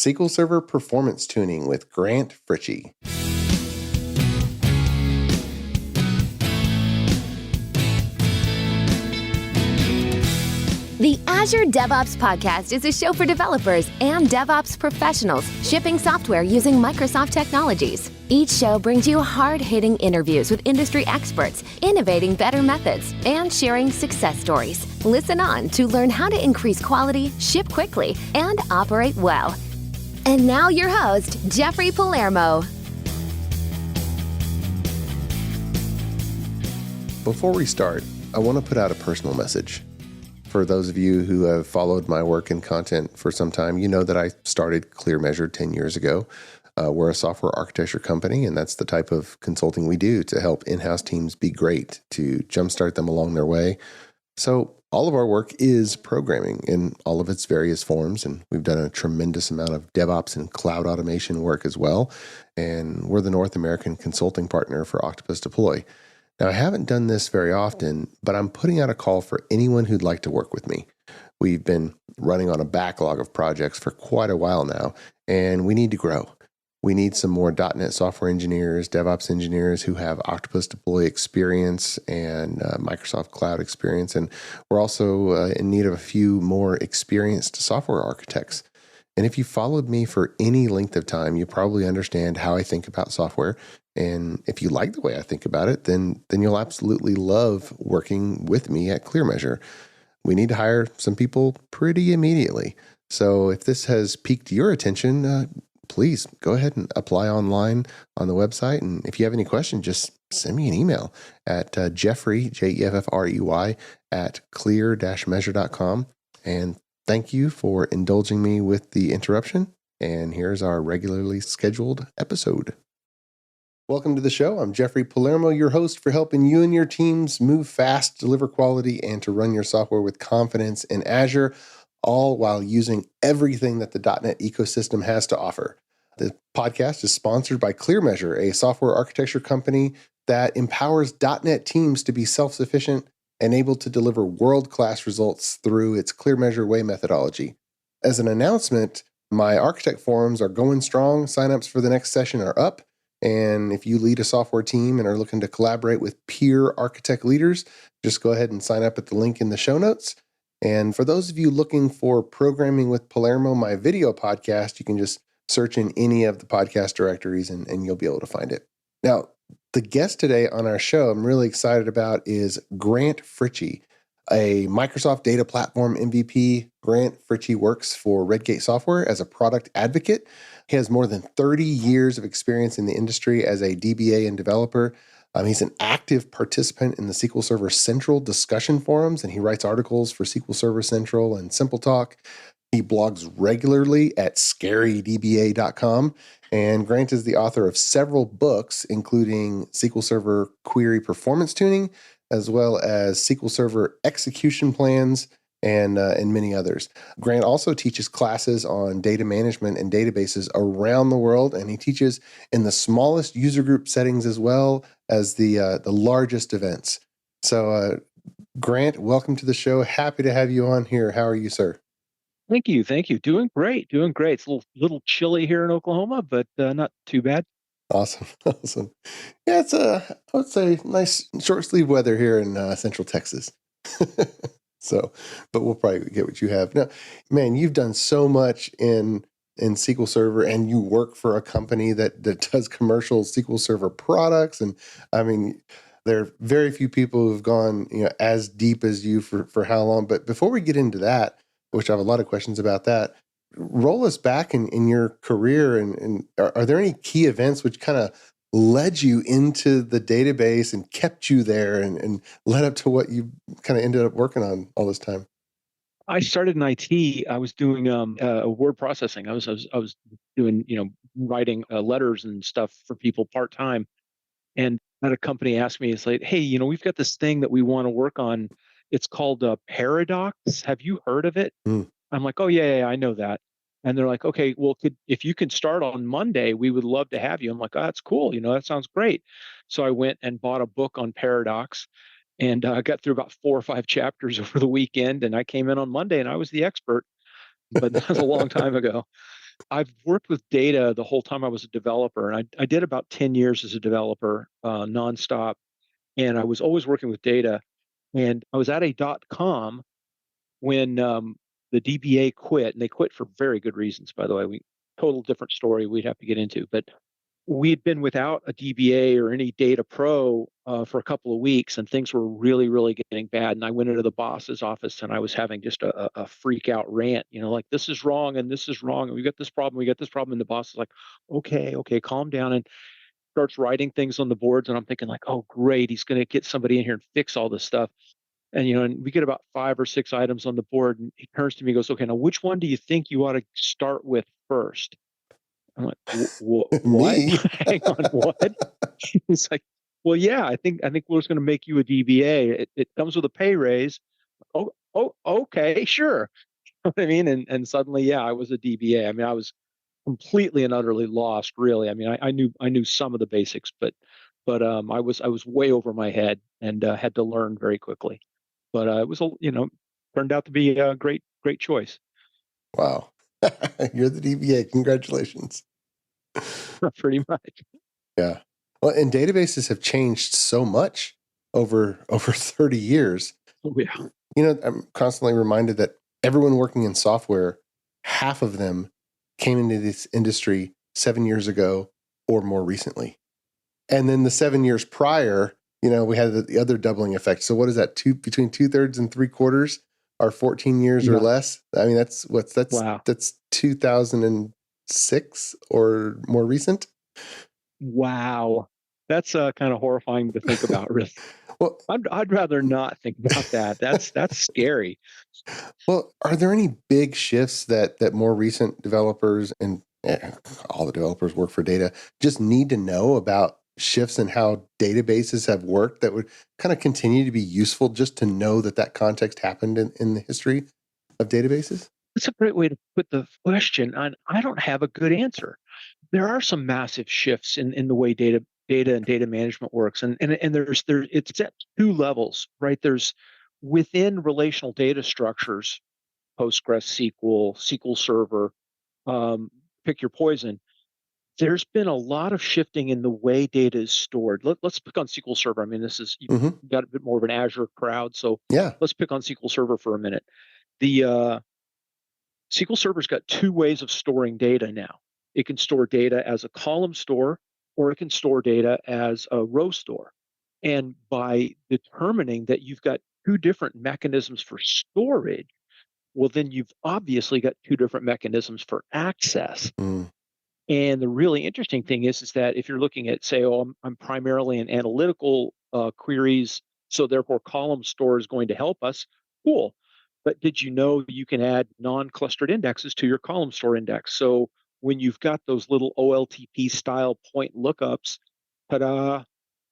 SQL Server Performance Tuning with Grant Fritchey. The Azure DevOps Podcast is a show for developers and DevOps professionals shipping software using Microsoft technologies. Each show brings you hard-hitting interviews with industry experts, innovating better methods, and sharing success stories. Listen on to learn how to increase quality, ship quickly, and operate well. And now your host, Jeffrey Palermo. Before we start, I want to put out a personal message. For those of you who have followed my work and content for some time, you know that I started ClearMeasure 10 years ago. We're a software architecture company, and that's the type of consulting we do to help in-house teams be great, to jumpstart them along their way. So all of our work is programming in all of its various forms, and we've done a tremendous amount of DevOps and cloud automation work as well. And we're the North American consulting partner for Octopus Deploy. Now, I haven't done this very often, but I'm putting out a call for anyone who'd like to work with me. We've been running on a backlog of projects for quite a while now, and we need to grow. We need some more .NET software engineers, DevOps engineers who have Octopus Deploy experience and Microsoft Cloud experience. And we're also in need of a few more experienced software architects. And if you followed me for any length of time, you probably understand how I think about software. And if you like the way I think about it, then you'll absolutely love working with me at ClearMeasure. We need to hire some people pretty immediately. So if this has piqued your attention, please go ahead and apply online on the website. And if you have any questions, just send me an email at Jeffrey, Jeffrey, at clear-measure.com. And thank you for indulging me with the interruption. And here's our regularly scheduled episode. Welcome to the show. I'm Jeffrey Palermo, your host for helping you and your teams move fast, deliver quality, and to run your software with confidence in Azure, all while using everything that the .NET ecosystem has to offer. The podcast is sponsored by ClearMeasure, a software architecture company that empowers .NET teams to be self-sufficient and able to deliver world-class results through its ClearMeasure Way methodology. As an announcement, my architect forums are going strong. Signups for the next session are up. And if you lead a software team and are looking to collaborate with peer architect leaders, just go ahead and sign up at the link in the show notes. And for those of you looking for Programming with Palermo, my video podcast, you can just search in any of the podcast directories and you'll be able to find it. Now, the guest today on our show I'm really excited about is Grant Fritchey, a Microsoft Data Platform MVP. Grant Fritchey works for Redgate Software as a product advocate. He has more than 30 years of experience in the industry as a DBA and developer. He's an active participant in the SQL Server Central discussion forums, and he writes articles for SQL Server Central and Simple Talk. He blogs regularly at scarydba.com, and Grant is the author of several books, including SQL Server Query Performance Tuning, as well as SQL Server Execution Plans, and many others. Grant also teaches classes on data management and databases around the world, and he teaches in the smallest user group settings as well as the largest events. So, Grant, welcome to the show. Happy to have you on here. How are you, sir? Thank you. Doing great. It's a little chilly here in Oklahoma, but not too bad. Awesome. Yeah, it's I would say nice short sleeve weather here in Central Texas. So, but we'll probably get what you have. Now, man, you've done so much in SQL Server, and you work for a company that does commercial SQL Server products. And I mean, there are very few people who've gone, as deep as you for how long. But before we get into that, which I have a lot of questions about that, roll us back in your career, and are there any key events which kind of led you into the database and kept you there and led up to what you kind of ended up working on all this time? I started in IT. I was doing word processing. I was doing writing letters and stuff for people part time. And had a company asked me, it's like, hey, we've got this thing that we want to work on. It's called Paradox. Have you heard of it? Mm. I'm like, oh yeah, I know that. And they're like, okay, well, if you can start on Monday, we would love to have you. I'm like, oh, that's cool. That sounds great. So I went and bought a book on Paradox, and I got through about 4 or 5 chapters over the weekend. And I came in on Monday, and I was the expert. But that was a long time ago. I've worked with data the whole time I was a developer, and I did about 10 years as a developer, nonstop, and I was always working with data. And I was at a .com when the DBA quit, and they quit for very good reasons, by the way. Total different story we'd have to get into, but we'd been without a DBA or any data pro for a couple of weeks, and things were really, really getting bad. And I went into the boss's office, and I was having just a freak out rant, like this is wrong and this is wrong, and we got this problem, we got this problem. And the boss is like, okay, okay, calm down, and starts writing things on the boards. And I'm thinking like, oh, great, he's going to get somebody in here and fix all this stuff. And and we get about 5 or 6 items on the board, and he turns to me and goes, "Okay, now which one do you think you ought to start with first?" I'm like, "What? Me? Hang on, what?" He's like, "Well, yeah, I think we're just going to make you a DBA. It comes with a pay raise." Oh, okay, sure. You know what I mean? And suddenly, yeah, I was a DBA. I mean, I was completely and utterly lost, really. I mean, I knew some of the basics, but I was way over my head, and had to learn very quickly. But it was turned out to be a great choice. Wow. You're the DBA. Congratulations. Pretty much. Yeah. Well, and databases have changed so much over 30 years. Oh, yeah. I'm constantly reminded that everyone working in software, half of them came into this industry 7 years ago or more recently. And then the 7 years prior, we had the other doubling effect. So what is that? Between 2/3 and 3/4 are 14 years or Yeah. less. I mean, Wow. that's 2006 or more recent. Wow. That's kind of horrifying to think about, really. Well, I'd rather not think about that. That's scary. well, are there any big shifts that more recent developers and all the developers work for data just need to know about shifts in how databases have worked that would kind of continue to be useful just to know that context happened in the history of databases? That's a great way to put the question. And I don't have a good answer. There are some massive shifts in the way data and data management works, and it's at two levels, right? There's within relational data structures, Postgres, SQL Server, um, pick your poison. There's been a lot of shifting in the way data is stored. Let's pick on SQL Server. I mean, this is you've Hmm. got a bit more of an Azure crowd, so Yeah. let's pick on SQL Server for a minute. The SQL Server's got two ways of storing data now. It can store data as a column store, or it can store data as a row store. And by determining that you've got two different mechanisms for storage, well, then you've obviously got two different mechanisms for access. Mm. And the really interesting thing is that if you're looking at, say, oh, I'm primarily in analytical queries, so therefore column store is going to help us, cool. But did you know you can add non-clustered indexes to your column store index? So when you've got those little OLTP style point lookups, ta-da,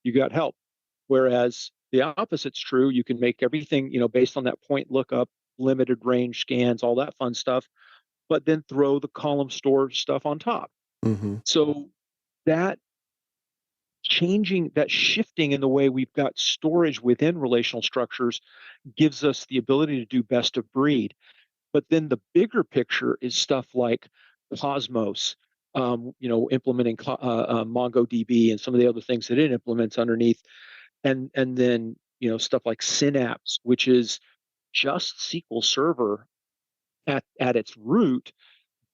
you got help. Whereas the opposite's true. You can make everything, based on that point lookup, limited range scans, all that fun stuff, but then throw the column store stuff on top. Hmm. So that that shifting in the way we've got storage within relational structures gives us the ability to do best of breed. But then the bigger picture is stuff like Cosmos, implementing MongoDB and some of the other things that it implements underneath, and then stuff like Synapse, which is just SQL Server at its root,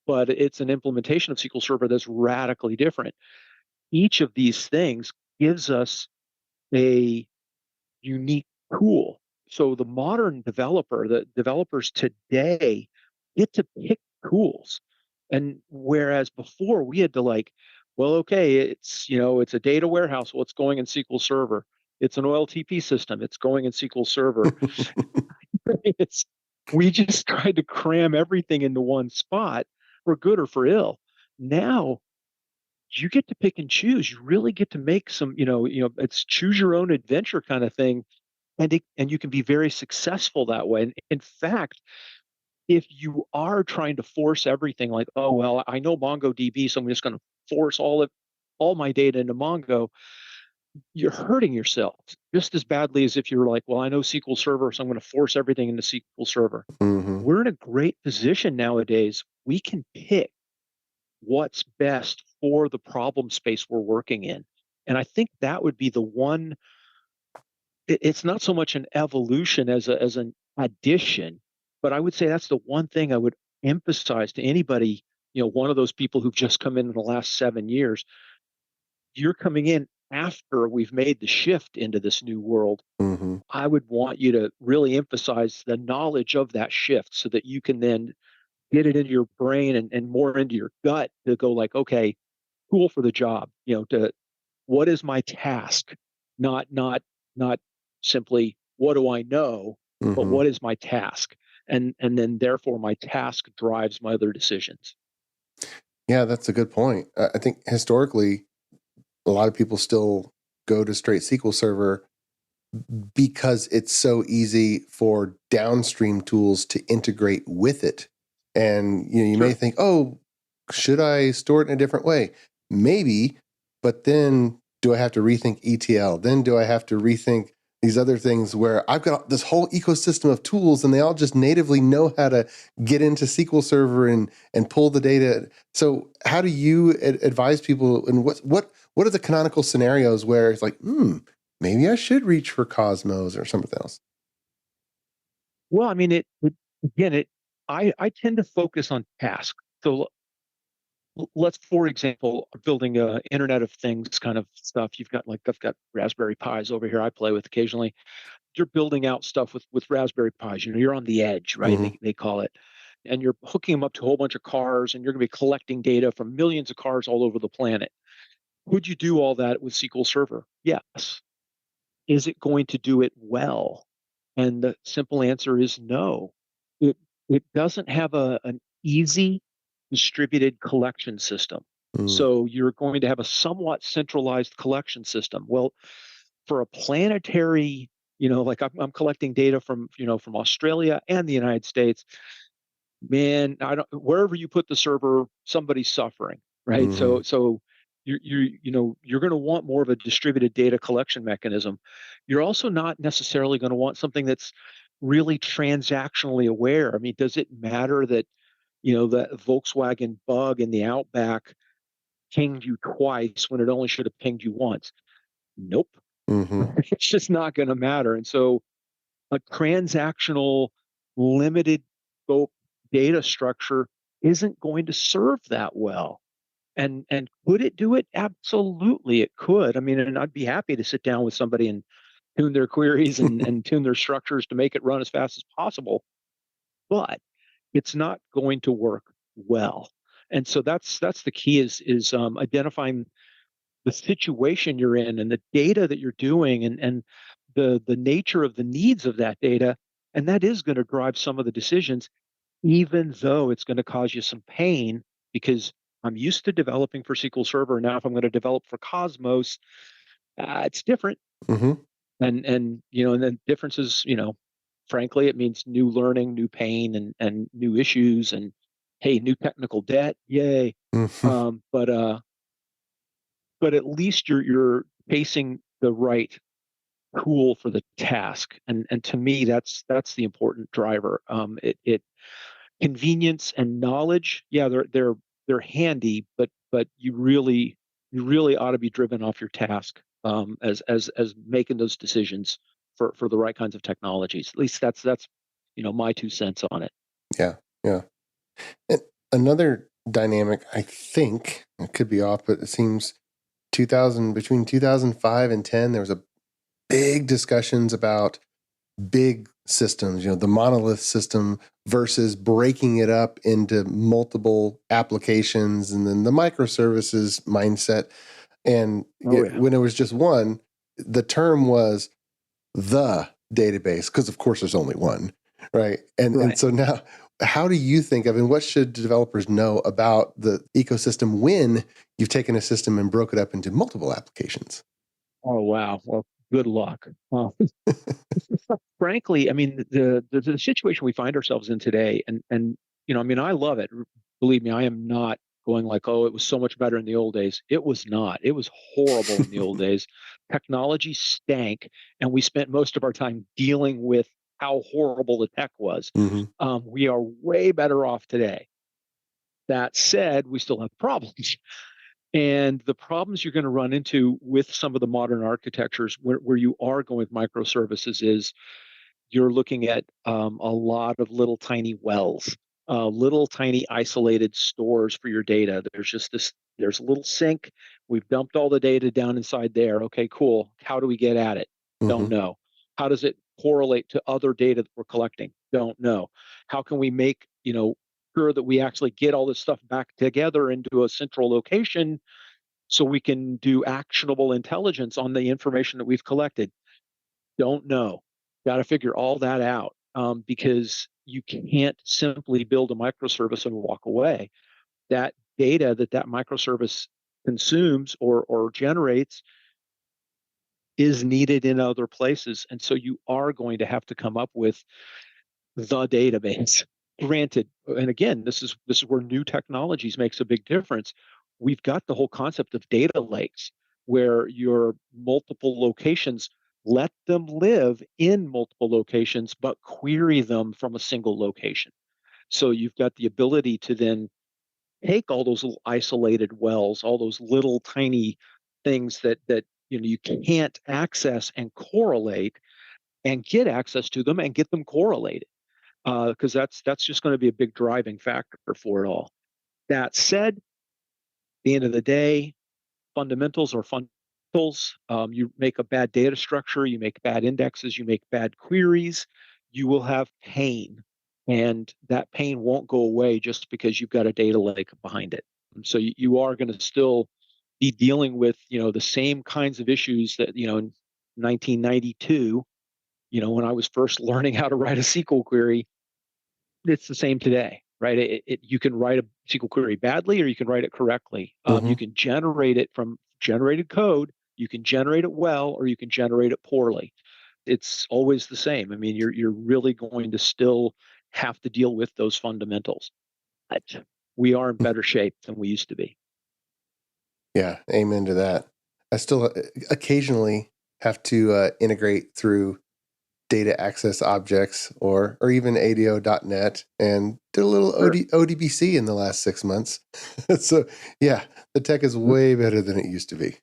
but it's an implementation of SQL Server that's radically different. Each of these things gives us a unique tool. So the modern developer, the developers today get to pick tools. And whereas before we had to well, okay, it's a data warehouse. Well, it's going in SQL Server. It's an OLTP system. It's going in SQL Server. it's we just tried to cram everything into one spot for good or for ill. Now you get to pick and choose. You really get to make some, it's choose your own adventure kind of thing, and you can be very successful that way. And in fact, if you are trying to force everything, like, oh well, I know MongoDB, so I'm just going to force all my data into Mongo, you're hurting yourself just as badly as if you're like, well, I know SQL Server, so I'm going to force everything into SQL Server. Hmm. We're in a great position nowadays. We can pick what's best for the problem space we're working in. And I think that would be the one. It's not so much an evolution as an addition, but I would say that's the one thing I would emphasize to anybody. One of those people who've just come in the last 7 years. You're coming in after we've made the shift into this new world. Mm-hmm. I would want you to really emphasize the knowledge of that shift so that you can then get it into your brain and more into your gut to go like, okay, tool for the job, to what is my task? Not simply what do I know, but Mm-hmm. what is my task? And then therefore my task drives my other decisions. Yeah, that's a good point. I think historically, a lot of people still go to straight SQL Server because it's so easy for downstream tools to integrate with it. And you may Sure. think, oh, should I store it in a different way? Maybe, but then do I have to rethink ETL? Then do I have to rethink these other things where I've got this whole ecosystem of tools and they all just natively know how to get into SQL Server and pull the data. So how do you advise people, and what are the canonical scenarios where it's like, maybe I should reach for Cosmos or something else? Well, I mean, it again, I tend to focus on tasks. So let's, for example, building a Internet of Things kind of stuff. I've got Raspberry Pis over here I play with occasionally. You're building out stuff with Raspberry Pis. You're on the edge, right? Mm-hmm. They call it. And you're hooking them up to a whole bunch of cars, and you're going to be collecting data from millions of cars all over the planet. Could you do all that with SQL Server? Yes. Is it going to do it well? And the simple answer is no. It it doesn't have an easy distributed collection system. So you're going to have a somewhat centralized collection system. Well, for a planetary, like I'm collecting data from Australia and the United States, man, I don't, wherever you put the server, somebody's suffering, right? Mm-hmm. So you're going to want more of a distributed data collection mechanism. You're also not necessarily going to want something that's really transactionally aware. I mean, does it matter that that Volkswagen bug in the Outback pinged you twice when it only should have pinged you once? Nope. Mm-hmm. It's just not going to matter. And so a transactional, limited scope data structure isn't going to serve that well. And could it do it? Absolutely, it could. I mean, and I'd be happy to sit down with somebody and tune their queries and tune their structures to make it run as fast as possible. But it's not going to work well. And so that's the key is identifying the situation you're in and the data that you're doing and the nature of the needs of that data. And that is going to drive some of the decisions, even though it's going to cause you some pain because I'm used to developing for SQL Server. Now, if I'm going to develop for Cosmos, it's different. Mm-hmm. And then differences, frankly, it means new learning, new pain, and new issues, and hey, new technical debt, yay. Mm-hmm. But at least you're facing the right tool for the task, and to me, that's the important driver. It convenience and knowledge, yeah, they're handy, but you really ought to be driven off your task as making those decisions for the right kinds of technologies. At least that's my 2 cents on it. Yeah. Yeah. And another dynamic, I think, it could be off, but it seems between 2005 and 10, there was a big discussions about big systems, the monolith system versus breaking it up into multiple applications, and then the microservices mindset. And Oh yeah, when it was just one, the term was the database, because of course there's only one, right? And right. so now, how do you think of, and what should developers know about the ecosystem when you've taken a system and broke it up into multiple applications? Oh wow. Well, good luck. Frankly, I mean, the situation we find ourselves in today, and I mean, I love it. Believe me, I am not going like, oh, it was so much better in the old days. It was not. It was horrible in the old days. Technology stank, and we spent most of our time dealing with how horrible the tech was. Mm-hmm. We are way better off today. That said, we still have problems. And the problems you're going to run into with some of the modern architectures where you are going with microservices is you're looking at a lot of little tiny wells, little tiny isolated stores for your data. There's just this, there's a little sink. We've dumped all the data down inside there. Okay, cool. How do we get at it? Don't Hmm. know. How does it correlate to other data that we're collecting? Don't know. How can we make, sure that we actually get all this stuff back together into a central location so we can do actionable intelligence on the information that we've collected? Don't know. Got to figure all that out, because you can't simply build a microservice and walk away. That data that microservice consumes or generates is needed in other places. And so you are going to have to come up with the database. Granted, and again, this is where new technologies makes a big difference. We've got the whole concept of data lakes, where your multiple locations, let them live in multiple locations, but query them from a single location. So you've got the ability to then take all those little isolated wells, all those little tiny things that you can't access and correlate, and get access to them and get them correlated, because that's just going to be a big driving factor for it all. That said, at the end of the day, fundamentals are fundamentals. You make a bad data structure, you make bad indexes, you make bad queries, you will have pain, and that pain won't go away just because you've got a data lake behind it. And so you are going to still be dealing with the same kinds of issues that in 1992, when I was first learning how to write a SQL query. It's the same today, right? You can write a SQL query badly or you can write it correctly. You Hmm. can generate it from generated code, you can generate it well, or you can generate it poorly. It's always the same. I mean, you're really going to still have to deal with those fundamentals. But we are in better shape than we used to be. Yeah, amen to that. I still occasionally have to integrate through data access objects or even ADO.NET and did a little Sure. ODBC in the last 6 months. So yeah, the tech is way better than it used to be.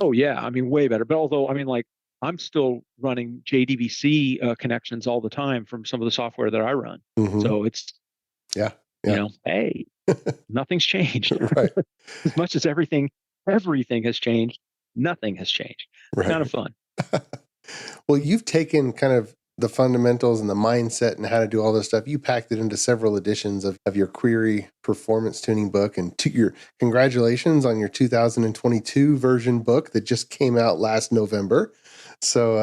Oh yeah, I mean way better. But although I mean like I'm still running JDBC connections all the time from some of the software that I run. Hmm. So it's Yeah, yeah, hey, nothing's changed. right, As much as everything has changed, nothing has changed. Kind of right. fun. Well, you've taken kind of the fundamentals and the mindset and how to do all this stuff. You packed it into several editions of your query performance tuning book, and to your congratulations on your 2022 version book that just came out last November. So,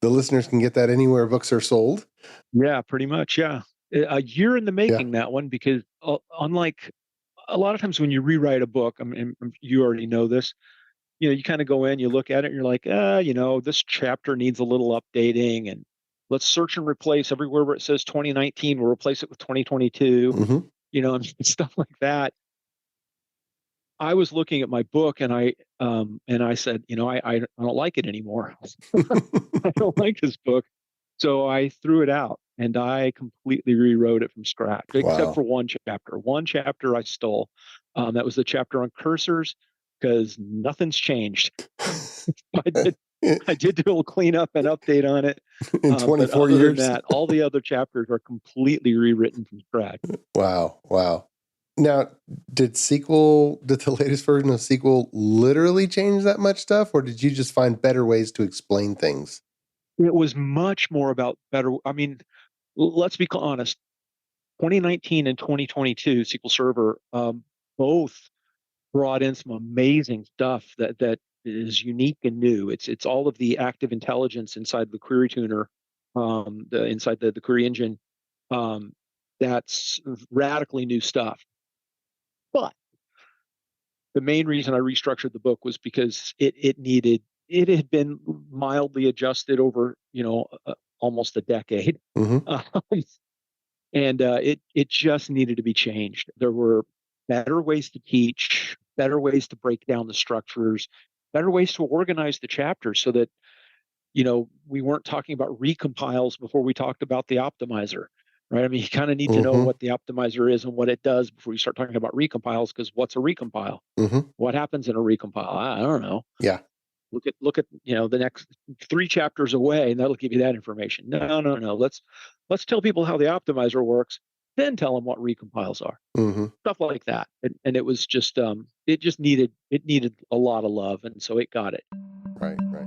the listeners can get that anywhere books are sold. Yeah, pretty much. Yeah. A year in the Yeah. making, that one, because unlike a lot of times when you rewrite a book, I mean, you already know this, you kind of go in, you look at it, and you're like, this chapter needs a little updating, and let's search and replace everywhere where it says 2019, we'll replace it with 2022, Hmm. and stuff like that. I was looking at my book and I said, I don't like it anymore. I don't like this book. So I threw it out and I completely rewrote it from scratch, except Wow. for one chapter. One chapter I stole. That was the chapter on cursors, because nothing's changed. I did I did do a little cleanup and update on it. In But 24 other than years. that, all the other chapters are completely rewritten from scratch. Wow. Wow. Now, did the latest version of SQL literally change that much stuff, or did you just find better ways to explain things? It was much more about better. I mean, let's be honest. 2019 and 2022 SQL Server both brought in some amazing stuff that is unique and new. It's all of the active intelligence inside the query tuner, inside the query engine. Um, that's radically new stuff. But the main reason I restructured the book was because it had been mildly adjusted over almost a decade. Hmm. Um, and it just needed to be changed. There were better ways to teach, better ways to break down the structures, better ways to organize the chapters so that we weren't talking about recompiles before we talked about the optimizer. right? I mean, you kind of need to know Mm-hmm. what the optimizer is and what it does before you start talking about recompiles, because what's a recompile? Mm-hmm. What happens in a recompile? I don't know. Yeah. Look at the next 3 chapters away, and that'll give you that information. No, no, no. Let's tell people how the optimizer works, then tell them what recompiles are. Mm-hmm. Stuff like that. And it was just it needed a lot of love, and so it got it. Right. Right.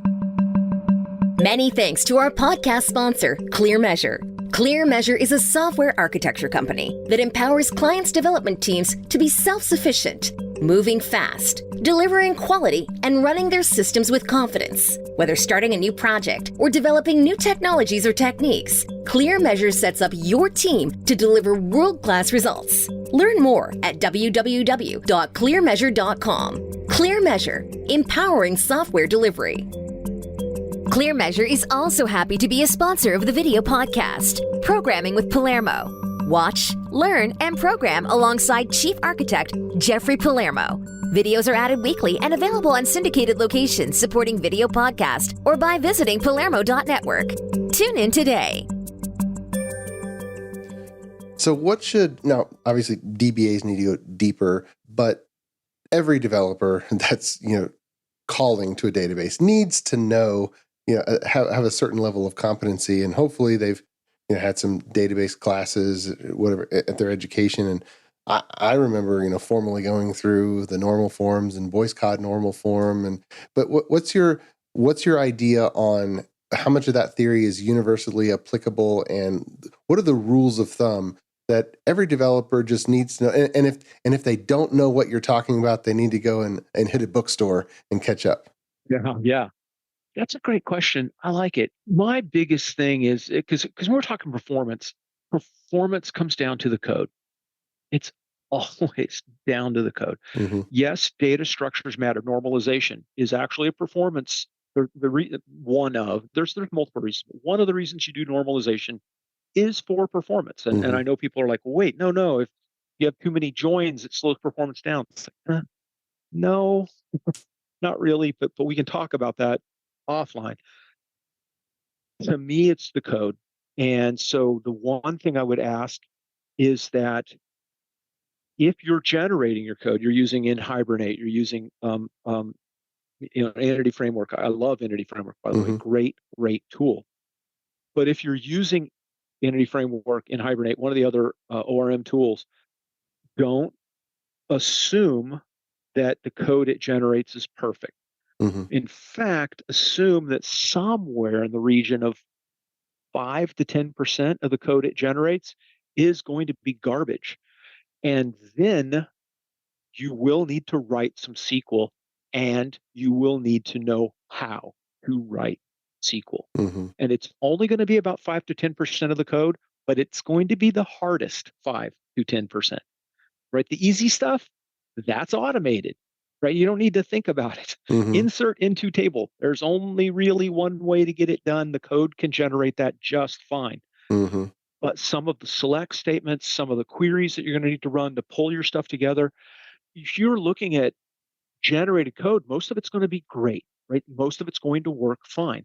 Many thanks to our podcast sponsor, ClearMeasure. ClearMeasure is a software architecture company that empowers clients' development teams to be self-sufficient, moving fast, delivering quality, and running their systems with confidence. Whether starting a new project or developing new technologies or techniques, ClearMeasure sets up your team to deliver world-class results. Learn more at www.clearmeasure.com. ClearMeasure, empowering software delivery. ClearMeasure is also happy to be a sponsor of the video podcast, Programming with Palermo. Watch, learn, and program alongside Chief Architect Jeffrey Palermo. Videos are added weekly and available on syndicated locations supporting video podcast or by visiting palermo.network. Tune in today. So now, obviously DBAs need to go deeper, but every developer that's, calling to a database needs to know, have a certain level of competency, and hopefully they've, had some database classes, whatever, at their education. And I remember, formally going through the normal forms and Boyce Codd normal form. But what's your idea on how much of that theory is universally applicable, and what are the rules of thumb that every developer just needs to know? And if they don't know what you're talking about, they need to go and hit a bookstore and catch up. Yeah. That's a great question. I like it. My biggest thing is because when we're talking performance comes down to the code. It's always down to the code. Mm-hmm. Yes, data structures matter. Normalization is actually a performance. There's multiple reasons. One of the reasons you do normalization is for performance. And Mm-hmm. I know people are like, well, wait, no. If you have too many joins, it slows performance down. It's like, no, not really. But we can talk about that offline. To me, it's the code. And so the one thing I would ask is that if you're generating your code, you're using in Hibernate, you're using Entity Framework. I love Entity Framework, by the way. Great tool. But if you're using Entity Framework in Hibernate, one of the other ORM tools, don't assume that the code it generates is perfect. Mm-hmm. In fact, assume that somewhere in the region of 5 to 10% of the code it generates is going to be garbage. And then you will need to write some SQL, and you will need to know how to write SQL. Mm-hmm. And it's only going to be about 5 to 10% of the code, but it's going to be the hardest 5 to 10%. Right? The easy stuff, that's automated. Right? You don't need to think about it. Mm-hmm. Insert into table. There's only really one way to get it done. The code can generate that just fine. Mm-hmm. But some of the select statements, some of the queries that you're going to need to run to pull your stuff together, if you're looking at generated code, most of it's going to be great, right? Most of it's going to work fine.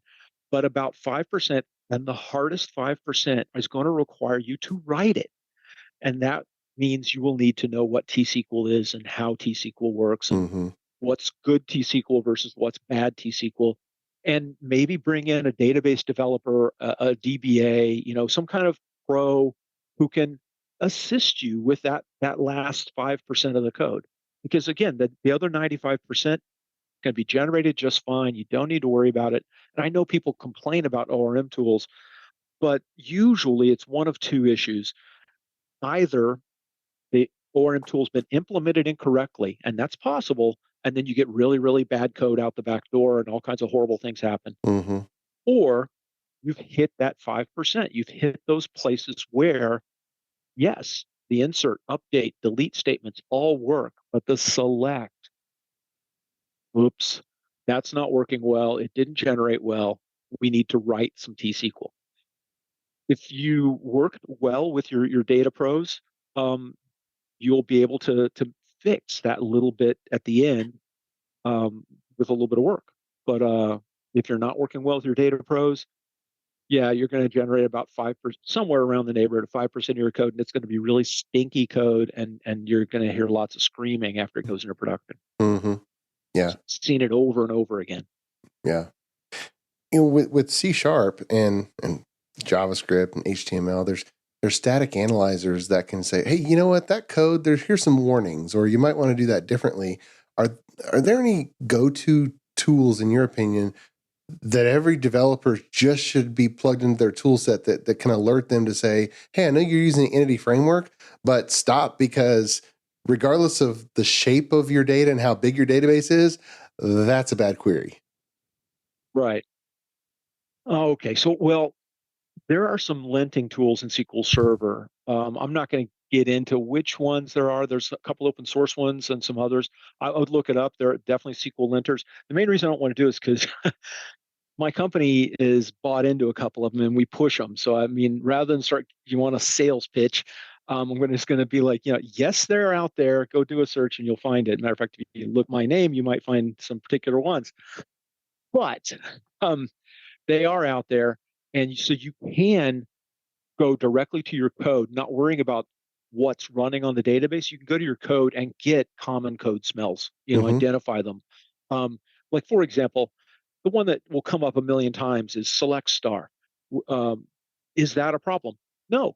But about 5%, and the hardest 5%, is going to require you to write it. And that means you will need to know what T-SQL is and how T-SQL works, and Mm-hmm. what's good T-SQL versus what's bad T-SQL. And maybe bring in a database developer, a DBA, some kind of pro who can assist you with that last 5% of the code. Because again, the other 95% can be generated just fine. You don't need to worry about it. And I know people complain about ORM tools, but usually it's one of two issues. Either the ORM tool's been implemented incorrectly, and that's possible, and then you get really, really bad code out the back door and all kinds of horrible things happen. Mm-hmm. Or you've hit that 5%. You've hit those places where, yes, the insert, update, delete statements all work, but the select, oops, that's not working well. It didn't generate well. We need to write some T-SQL. If you work well with your data pros, you'll be able to fix that little bit at the end with a little bit of work. But if you're not working well with your data pros, Yeah, you're going to generate about 5%, somewhere around the neighborhood of 5% of your code, and it's going to be really stinky code, and you're going to hear lots of screaming after it goes into production. Mm-hmm. Yeah. Seen it over and over again. Yeah. With C Sharp and JavaScript and HTML, there's static analyzers that can say, hey, you know what, that code, here's some warnings, or you might want to do that differently. Are are there any go-to tools, in your opinion, that every developer just should be plugged into their tool set that can alert them to say, hey, I know you're using the Entity Framework, but stop, because regardless of the shape of your data and how big your database is, that's a bad query. Right. Okay. So, well, there are some linting tools in SQL Server. I'm not going to get into which ones there are. There's a couple open source ones and some others. I would look it up. There are definitely SQL linters. The main reason I don't want to do it is because my company is bought into a couple of them and we push them. So, I mean, rather than you want a sales pitch, just going to be like, yes, they're out there. Go do a search and you'll find it. Matter of fact, if you look my name, you might find some particular ones. But um, they are out there. And so you can go directly to your code, not worrying about what's running on the database. You can go to your code and get common code smells, Mm-hmm. identify them. Um, like, for example, the one that will come up a million times is select star. Um, is that a problem? No.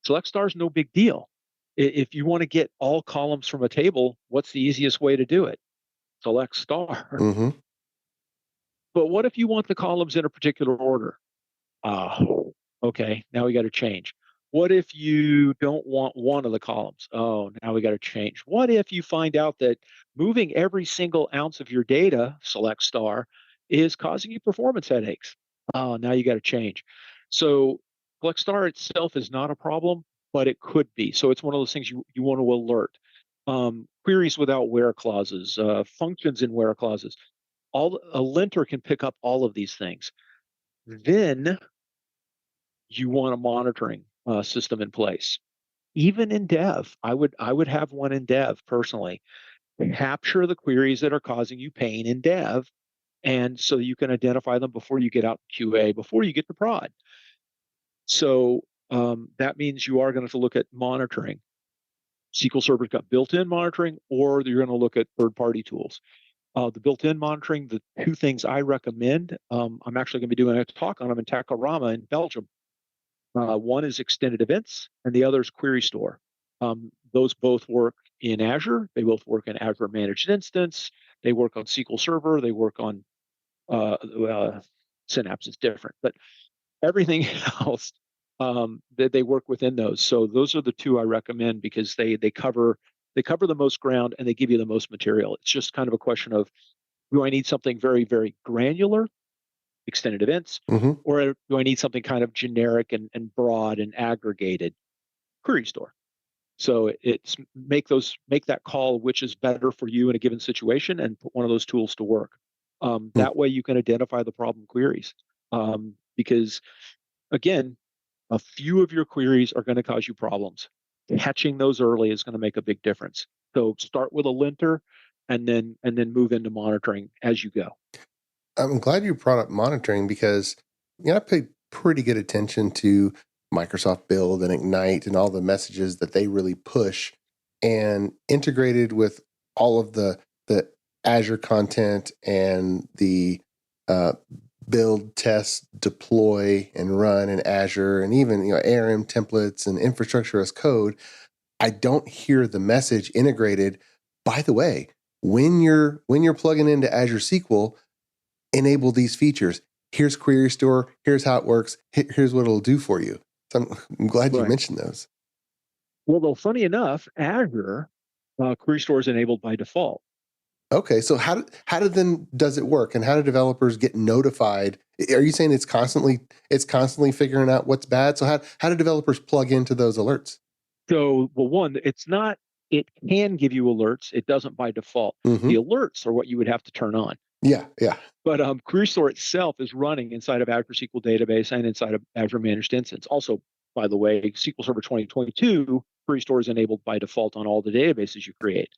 Select star is no big deal. If you want to get all columns from a table, what's the easiest way to do it? Select star. Mm-hmm. But what if you want the columns in a particular order? Okay, now we got to change. What if you don't want one of the columns? Oh, now we got to change. What if you find out that moving every single ounce of your data, select star, is causing you performance headaches? Oh, now you got to change. So select star itself is not a problem, but it could be. So it's one of those things you want to alert. Queries without where clauses, functions in where clauses. A linter can pick up all of these things. Then you want a monitoring system in place. Even in dev, I would have one in dev personally. Capture the queries that are causing you pain in dev, and so you can identify them before you get out QA, before you get to prod. So that means you are going to have to look at monitoring. SQL Server's got built-in monitoring, or you're going to look at third-party tools. The built-in monitoring, the two things I recommend, I'm actually going to be doing a talk on them in Takorama in Belgium. One is extended events, and the other is query store. Those both work in Azure. They both work in Azure Managed Instance. They work on SQL Server. They work on Synapse is different, but everything else they work within those. So those are the two I recommend because they cover the most ground and they give you the most material. It's just kind of a question of, do I need something very, very granular, extended events, Mm-hmm. or do I need something kind of generic and broad and aggregated, query store? So it's make that call which is better for you in a given situation and put one of those tools to work. That way you can identify the problem queries. Because again, a few of your queries are going to cause you problems. Catching those early is going to make a big difference. So start with a linter and then move into monitoring as you go. I'm glad you brought up monitoring, because I pay pretty good attention to Microsoft Build and Ignite and all the messages that they really push, and integrated with all of the Azure content and the uh, build, test, deploy, and run in Azure, and even ARM templates and infrastructure as code. I don't hear the message integrated. By the way, when you're plugging into Azure SQL, enable these features. Here's Query Store. Here's how it works. Here's what it'll do for you. So I'm glad you Right. mentioned those. Well, though, funny enough, Azure Query Store is enabled by default. Okay, so how then does it work, and how do developers get notified? Are you saying it's constantly figuring out what's bad? So how do developers plug into those alerts? So, well, one, it's not. It can give you alerts. It doesn't by default. Mm-hmm. The alerts are what you would have to turn on. Yeah, yeah. But Query Store itself is running inside of Azure SQL Database and inside of Azure Managed Instance. Also, by the way, SQL Server 2022 Query Store is enabled by default on all the databases you create.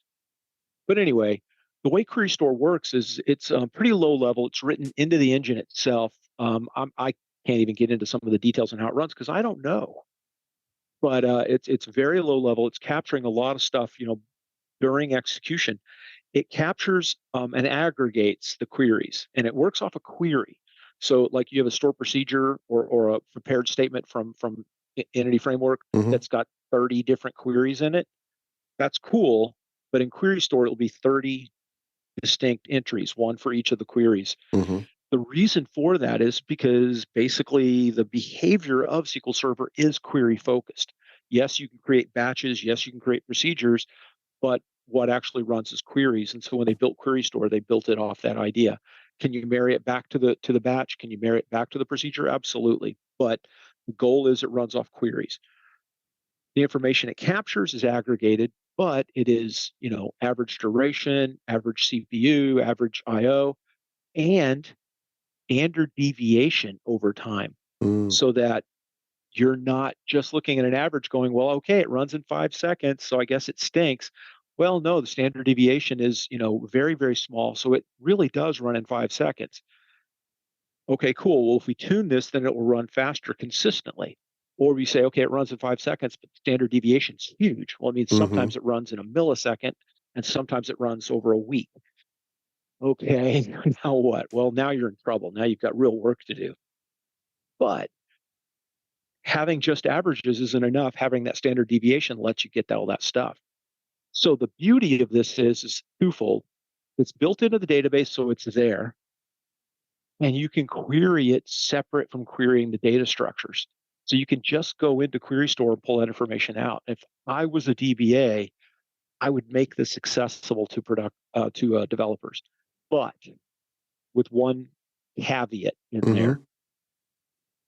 But anyway, the way Query Store works is it's pretty low level. It's written into the engine itself. I can't even get into some of the details on how it runs because I don't know. But it's very low level. It's capturing a lot of stuff, during execution. It captures and aggregates the queries, and it works off a query. So, like you have a store procedure or a prepared statement from Entity Framework Mm-hmm. that's got 30 different queries in it. That's cool, but in Query Store, it'll be 30 distinct entries, one for each of the queries. Mm-hmm. The reason for that is because basically the behavior of SQL Server is query focused. Yes, you can create batches. Yes, you can create procedures, but what actually runs is queries. And so when they built Query Store, they built it off that idea. Can you marry it back to the batch? Can you marry it back to the procedure? Absolutely. But the goal is it runs off queries. The information it captures is aggregated, but it is, average duration, average CPU, average IO, and standard deviation over time, Mm. so that you're not just looking at an average going, well, okay, it runs in 5 seconds, so I guess it stinks. Well, no, the standard deviation is, very, very small. So it really does run in 5 seconds. Okay, cool. Well, if we tune this, then it will run faster consistently. Or we say, okay, it runs in 5 seconds, but standard deviation is huge. Well, it means Mm-hmm. sometimes it runs in a millisecond and sometimes it runs over a week. Okay, now what? Well, now you're in trouble. Now you've got real work to do. But having just averages isn't enough. Having that standard deviation lets you get all that stuff. So the beauty of this is twofold. It's built into the database, so it's there. And you can query it separate from querying the data structures. So you can just go into Query Store and pull that information out. If I was a DBA, I would make this accessible to developers, but with one caveat in Mm-hmm. there.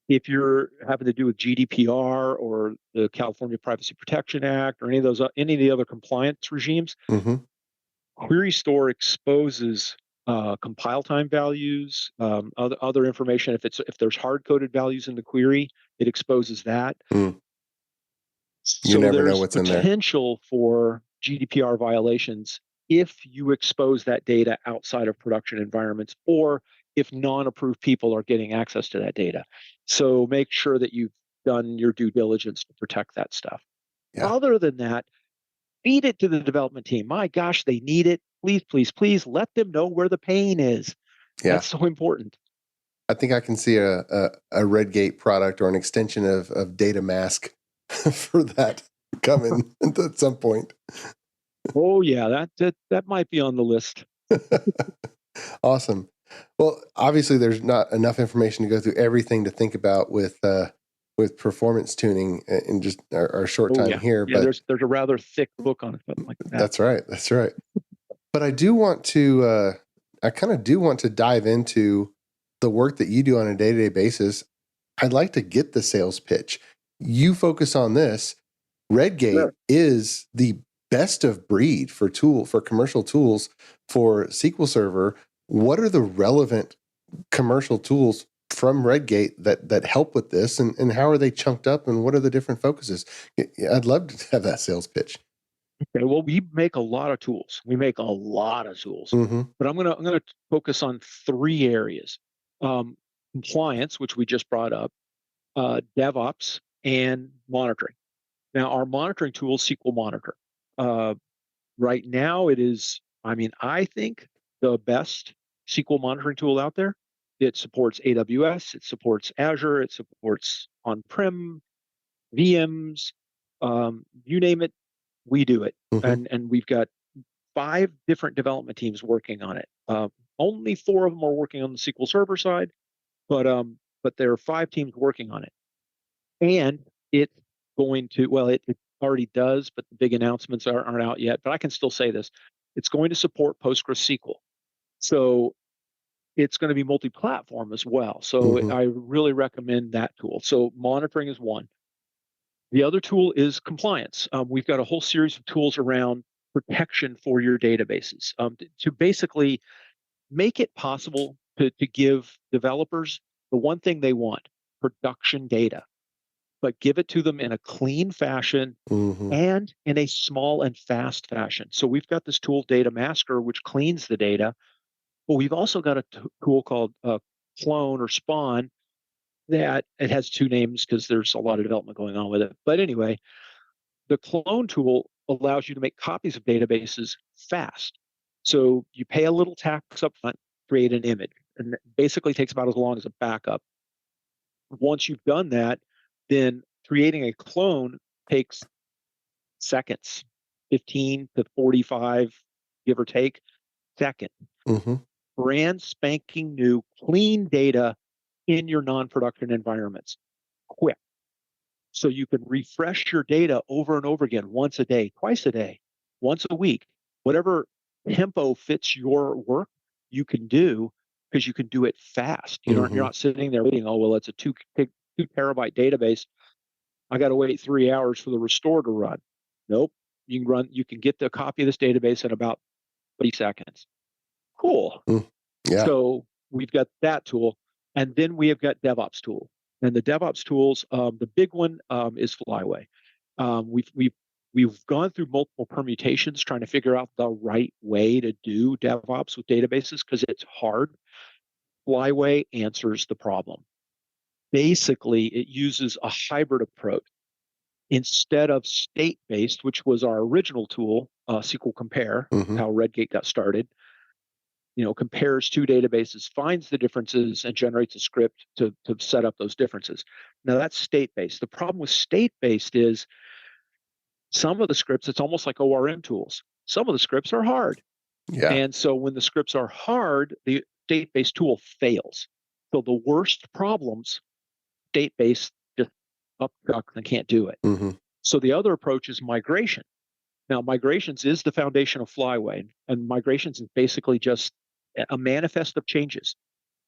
If you're having to do with GDPR or the California Privacy Protection Act or any of the other compliance regimes, Mm-hmm. Query Store exposes compile time values, other information. If there's hard coded values in the query, it exposes that. Mm. You So never know there's what's in there. potential for GDPR violations if you expose that data outside of production environments or if non-approved people are getting access to that data. So make sure that you've done your due diligence to protect that stuff. Yeah. Other than that, feed it to the development team. My gosh, they need it. Please, please, please let them know where the pain is. Yeah. That's so important. I think I can see a Redgate product or an extension of Data Mask for that coming at some point. Oh yeah, that might be on the list. Awesome. Well, obviously, there's not enough information to go through everything to think about with performance tuning in just our short time Yeah. here. Yeah, But there's a rather thick book on something like that. that's right. That's right. But I do want to. I kind of do want to dive into the work that you do on a day-to-day basis. I'd like to get the sales pitch. You focus on this. Redgate Sure. is the best of breed for commercial tools for SQL Server. What are the relevant commercial tools from Redgate that help with this, and how are they chunked up, and what are the different focuses? I'd love to have that sales pitch. Okay, well, we make a lot of tools. We make a lot of tools, Mm-hmm. but I'm gonna focus on three areas: compliance, which we just brought up, DevOps, and monitoring. Now, our monitoring tool, SQL Monitor. Right now, it is, I think, the best SQL monitoring tool out there. It supports AWS, it supports Azure, it supports on-prem, VMs, you name it, we do it. Mm-hmm. And we've got 5 different development teams working on it. Only 4 of them are working on the SQL Server side, but there are 5 teams working on it. And it's going to, well, it already does, but the big announcements aren't out yet. But I can still say this: it's going to support PostgreSQL, so it's going to be multi-platform as well. So Mm-hmm. I really recommend that tool. So monitoring is one. The other tool is compliance. We've got a whole series of tools around protection for your databases, to basically make it possible to give developers the one thing they want: production data, but give it to them in a clean fashion Mm-hmm. and in a small and fast fashion. So we've got this tool, Data Masker, which cleans the data. But we've also got a tool called Clone or Spawn, that it has two names because there's a lot of development going on with it. But anyway, the clone tool allows you to make copies of databases fast. So you pay a little tax up front, create an image, and it basically takes about as long as a backup. Once you've done that, then creating a clone takes seconds, 15 to 45, give or take, second. Mm-hmm. Brand spanking new, clean data in your non-production environments. Quick. So you can refresh your data over and over again, once a day, twice a day, once a week, whatever tempo fits your work, you can do because you can do it fast. You're Mm-hmm. not sitting there waiting. Oh, well, it's a two terabyte database. I got to wait 3 hours for the restore to run. Nope. You can get the copy of this database in about 30 seconds. Cool. Yeah. So we've got that tool, and then we have got DevOps tool. And the DevOps tools, the big one is Flyway. We've gone through multiple permutations trying to figure out the right way to do DevOps with databases because it's hard. Flyway answers the problem. Basically, it uses a hybrid approach. Instead of state-based, which was our original tool, SQL Compare, Mm-hmm. how Redgate got started, compares two databases, finds the differences, and generates a script to set up those differences. Now that's state-based. The problem with state-based is some of the scripts, it's almost like ORM tools. Some of the scripts are hard. Yeah. And so when the scripts are hard, the state-based tool fails. So the worst problems, state-based just upchucks and can't do it. Mm-hmm. So the other approach is migration. Now, migrations is the foundation of Flyway, and migrations is basically just a manifest of changes.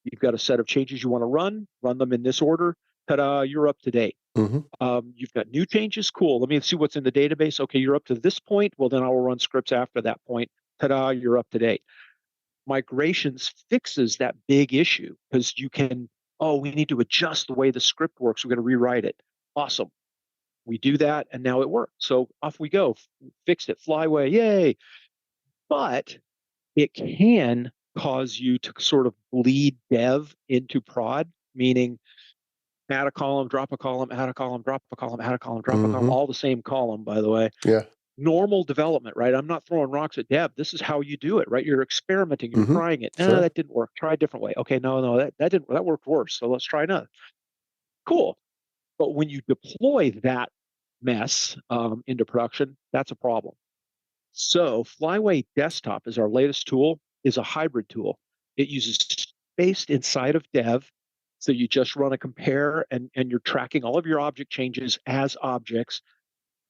You've got a set of changes you want to run them in this order. Ta-da, you're up to date. Mm-hmm. You've got new changes. Cool. Let me see what's in the database. Okay, you're up to this point. Well, then I will run scripts after that point. Ta-da, you're up to date. Migrations fixes that big issue because you can, we need to adjust the way the script works. We're going to rewrite it. Awesome. We do that, and now it works. So off we go. Fixed it. Flyway. Yay. But it can cause you to sort of bleed dev into prod, meaning add a column, drop a column, add a column, drop a column, add a column, drop a column, all the same column, by the way. Yeah. Normal development, right? I'm not throwing rocks at dev. This is how you do it, right? You're experimenting, you're trying it. Sure. That didn't work. Try a different way. Okay, no, that didn't, that worked worse. So let's try another. Cool. But when you deploy that mess into production, that's a problem. So Flyway Desktop is our latest tool, is a hybrid tool. It uses based inside of dev. So you just run a compare and you're tracking all of your object changes as objects.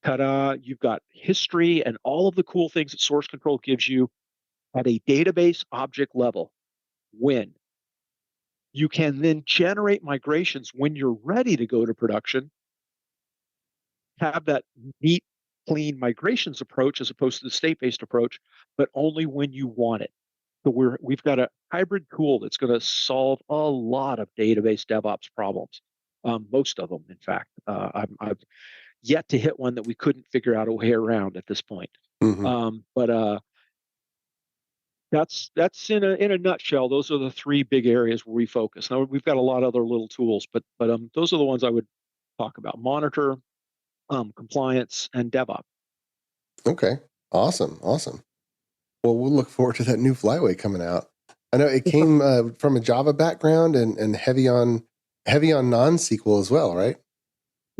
Ta-da, you've got history and all of the cool things that source control gives you at a database object level. When you can then generate migrations when you're ready to go to production, have that neat, clean migrations approach as opposed to the state-based approach, but only when you want it. So we've got a hybrid tool that's going to solve a lot of database DevOps problems. Most of them, in fact. I've yet to hit one that we couldn't figure out a way around at this point. But that's in a nutshell. Those are the three big areas where we focus. Now we've got a lot of other little tools, but those are the ones I would talk about: monitor, compliance, and DevOps. Okay. Awesome. Well, we'll look forward to that new Flyway coming out. I know it came from a Java background and heavy on non-SQL as well, right?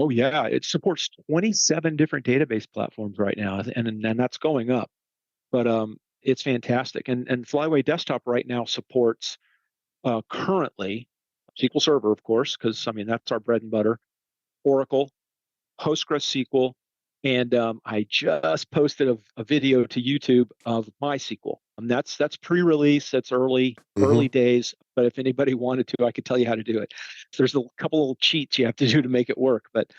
Oh yeah, it supports 27 different database platforms right now, and that's going up. But it's fantastic. And Flyway Desktop right now supports currently SQL Server, of course, because that's our bread and butter. Oracle, PostgreSQL, and I just posted a video to YouTube of MySQL. That's pre-release. That's early days. But if anybody wanted to, I could tell you how to do it. There's a couple little cheats you have to do to make it work. But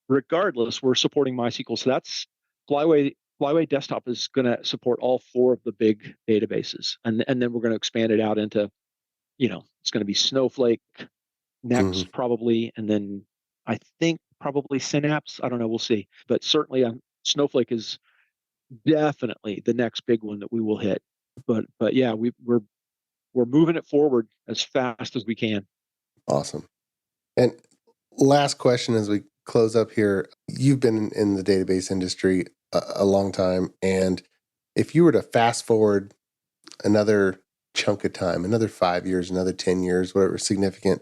regardless, we're supporting MySQL. So that's Flyway. Flyway Desktop is going to support all four of the big databases, and then we're going to expand it out into, it's going to be Snowflake next probably, and then I think probably Synapse. I don't know. We'll see. But certainly, Snowflake is definitely the next big one that we will hit. But yeah, we're moving it forward as fast as we can. Awesome. And last question as we close up here. You've been in the database industry a long time. And if you were to fast forward another chunk of time, another 5 years, another 10 years, whatever significant,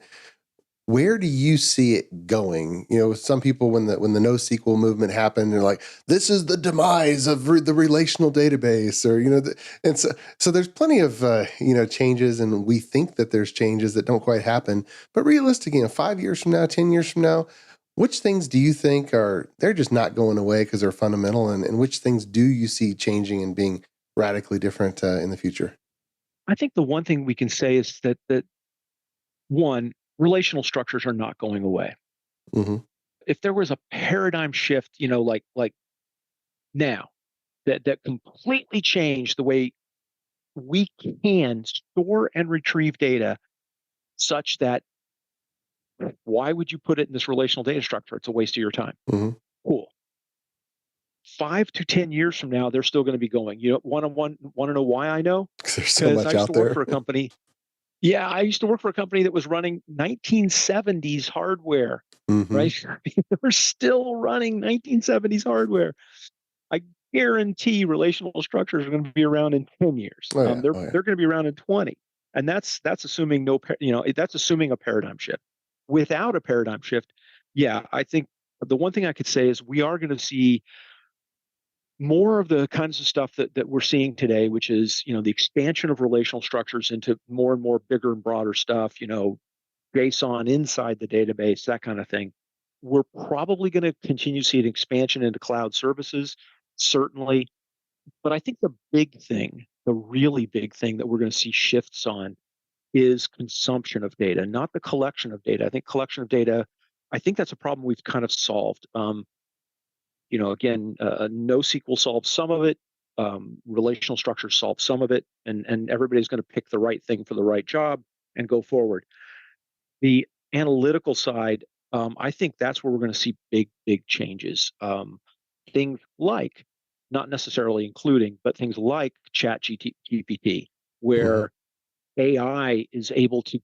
where do you see it going? Some people, when the NoSQL movement happened, they're like, "This is the demise of the relational database," or and so there's plenty of changes, and we think that there's changes that don't quite happen. But realistically, 5 years from now, 10 years from now, which things do you think they're just not going away because they're fundamental, and which things do you see changing and being radically different in the future? I think the one thing we can say is that one, relational structures are not going away. Mm-hmm. If there was a paradigm shift, like now, that completely changed the way we can store and retrieve data, such that why would you put it in this relational data structure? It's a waste of your time. Mm-hmm. Cool. 5 to 10 years from now, they're still going to be going. Want to know why I know? There's so much I used out to there. work for a company. Yeah, I used to work for a company that was running 1970s hardware, Mm-hmm. right? They were still running 1970s hardware. I guarantee relational structures are going to be around in 10 years. Oh, yeah. They're going to be around in 20. And that's assuming that's assuming a paradigm shift. Without a paradigm shift, yeah, I think the one thing I could say is we are going to see more of the kinds of stuff that we're seeing today, which is, the expansion of relational structures into more and more bigger and broader stuff, JSON inside the database, that kind of thing. We're probably going to continue to see an expansion into cloud services, certainly. But I think the really big thing that we're going to see shifts on is consumption of data, not the collection of data. I think collection of data, I think that's a problem we've kind of solved. Again, NoSQL solves some of it. Relational structures solve some of it, and everybody's going to pick the right thing for the right job and go forward. The analytical side, I think that's where we're going to see big changes. Things like, not necessarily including, but things like ChatGPT, where AI is able to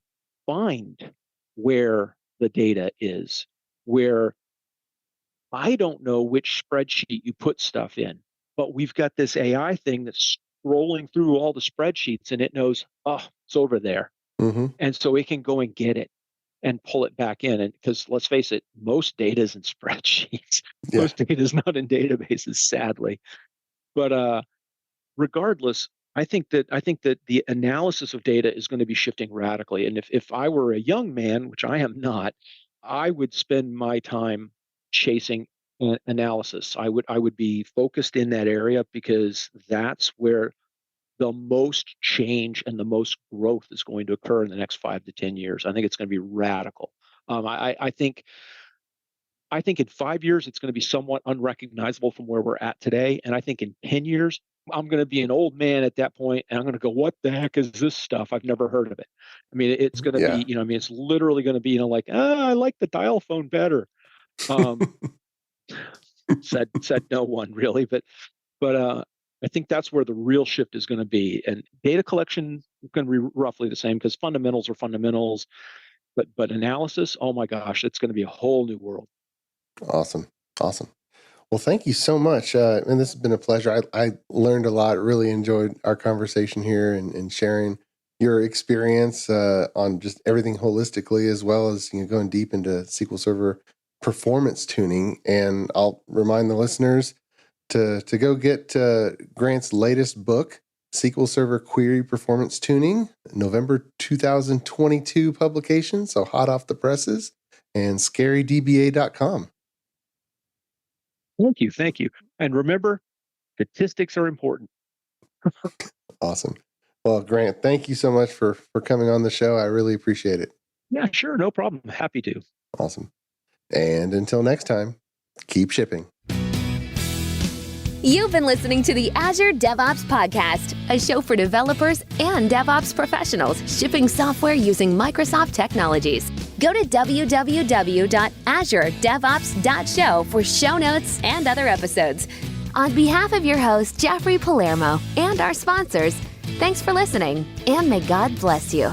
find where the data is, where I don't know which spreadsheet you put stuff in, but we've got this AI thing that's scrolling through all the spreadsheets, and it knows, oh, it's over there. Mm-hmm. And so it can go and get it and pull it back in. And because let's face it, most data is in spreadsheets. Yeah. Most data is not in databases, sadly. But regardless, I think that the analysis of data is going to be shifting radically. And if I were a young man, which I am not, I would spend my time chasing analysis. I would be focused in that area, because that's where the most change and the most growth is going to occur in the next 5 to 10 years. I think it's going to be radical. I think in 5 years, it's going to be somewhat unrecognizable from where we're at today. And I think in 10 years, I'm going to be an old man at that point, and I'm going to go, what the heck is this stuff? I've never heard of it. I mean, it's going to be, it's literally going to be, like, I like the dial phone better. Said no one really, but I think that's where the real shift is going to be. And data collection is going to be roughly the same, because fundamentals are fundamentals, but analysis, oh my gosh, it's going to be a whole new world. Awesome. Well, thank you so much. And this has been a pleasure. I learned a lot, really enjoyed our conversation here and sharing your experience on just everything holistically, as well as going deep into SQL Server performance tuning. And I'll remind the listeners to go get Grant's latest book, SQL Server Query Performance Tuning, November 2022 publication, so hot off the presses, and scarydba.com. Thank you. And remember, statistics are important. Awesome. Well, Grant, thank you so much for coming on the show. I really appreciate it. Yeah, sure. No problem. Happy to. Awesome. And until next time, keep shipping. You've been listening to the Azure DevOps Podcast, a show for developers and DevOps professionals shipping software using Microsoft technologies. Go to www.azuredevops.show for show notes and other episodes. On behalf of your host, Jeffrey Palermo, and our sponsors, thanks for listening, and may God bless you.